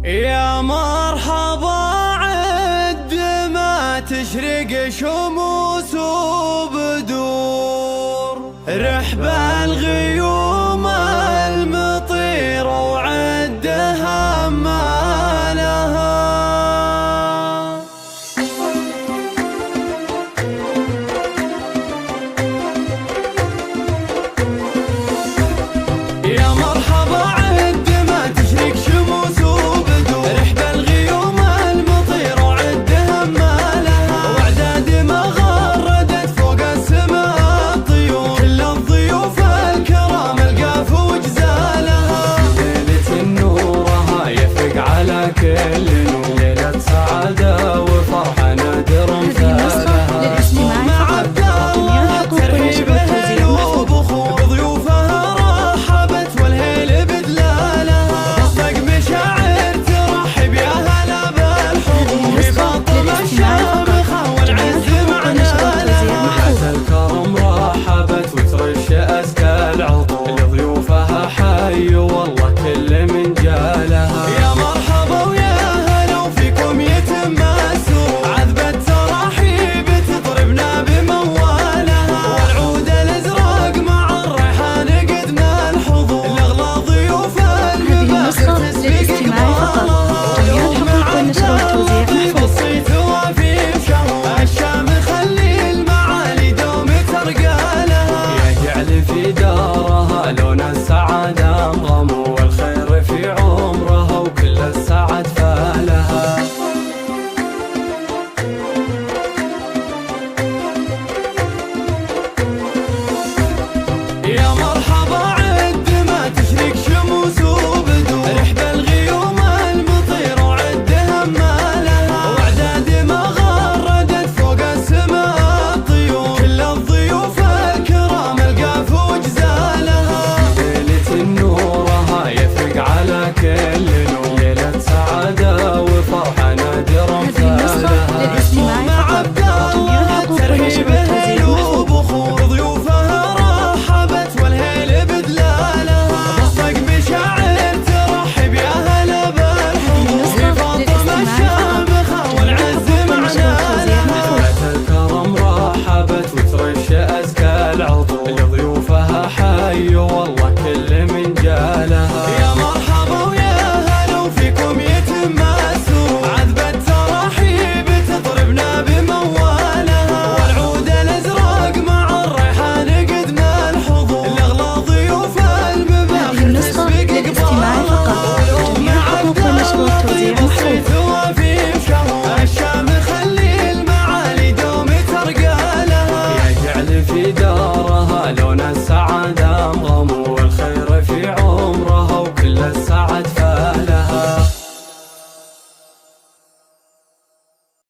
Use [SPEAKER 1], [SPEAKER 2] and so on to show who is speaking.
[SPEAKER 1] يا مرحبا عد ما تشرق شموس وبدور رحب الغيوم المطيرة وعد همالها. يا مرحبا عد ما تشرق شموس كل ليلة سعادة وفرحة نادر مثالها. مع عبد الله ترحيب أهل وبخور ضيوفها رحبت والهيل بدلالها. صدق مشاعر ترحب يا هلا بالحضور بفاطمة الشامخة والعز معنالها. حياة الكرم رحبت وترش أزكى العطور لضيوفها حي والله كل من جالها. يا مرحبا ويا هلا وفيكم يتم السرور عذبة تراحيب تضربنا بموالها. والعود الازرق مع الريحان قدنا الحضور لاغلى ضيوف المباخر تسبق قبالها. الصيت وفي شهر الشام خلي المعالي دوم ترقالها. يجعل في دارها لون السعادة انغم والخير في عمرها وكل السعد فالها. يا مرحبا عد ما تشرق شموس وبدور رحب الغيوم المطيرة وعد همالها. واعداد ما غردت فوق السماء الطيور كل الضيوف الكرام القاف وجزالها. ليلة نورها يفرق على كل نور ليلة سعادة وفرحة نادر مثالها. مع عبد الله ترحيب أهل وبخور ضيوفها رحبت والهيل بدلالها. صدق مشاعر ترحب يا هلا بالحضور بفاطمة الشامخة والعز معنالها. حياة الكرم رحبت وترش أزكى العطور لضيوفها حي والله كل من جالها. يا مرحبا ويا هلا وفيكم يتم السرور عذبة تراحيب تضربنا بموالها. والعود الازرق مع الريحان قدنا الحضور لاغلى ضيوف المباخر تسبق قبالها. الصيت وفي شهر الشام خلي المعالي دوم ترقالها. يجعل في دارها لون السعادة انغم والخير في عمرها وكل السعد